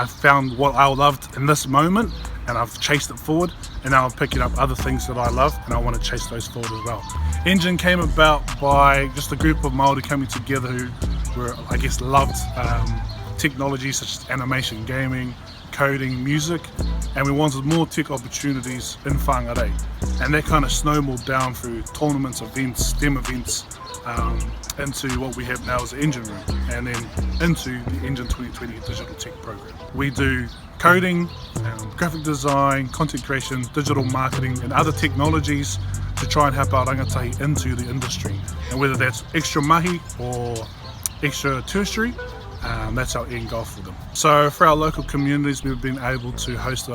I found what I loved in this moment and I've chased it forward, and now I'm picking up other things that I love and I want to chase those forward as well. NGEN came about by just a group of Māori coming together who were, I guess, loved technology such as animation, gaming, coding, music, and we wanted more tech opportunities in whangarei. And that kind of snowballed down through tournaments, events, STEM events, into what we have now as the NGEN Room, and then into the NGEN 2020 Digital Tech Program. We do coding, graphic design, content creation, digital marketing, and other technologies to try and help our rangatahi into the industry. And whether that's extra mahi or extra tertiary, that's our end goal for them. So for our local communities, we've been able to host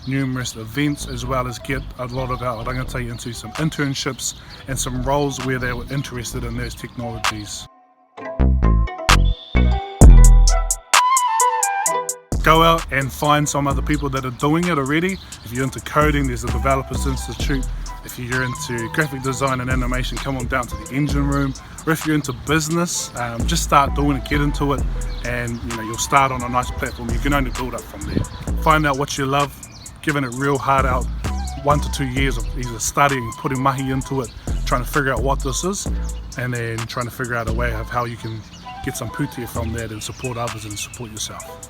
numerous events, as well as get a lot of our rangatahi into some internships and some roles where they were interested in those technologies. Go out and find some other people that are doing it already. If you're into coding, there's the Developers Institute. If you're into graphic design and animation, come on down to the NGEN Room. Or if you're into business, just start doing it, get into it, and you'll start on a nice platform. You can only build up from there. Find out what you love, giving it real hard out, 1 to 2 years of either studying, putting mahi into it, trying to figure out what this is, and then trying to figure out a way of how you can get some putia from that and support others and support yourself.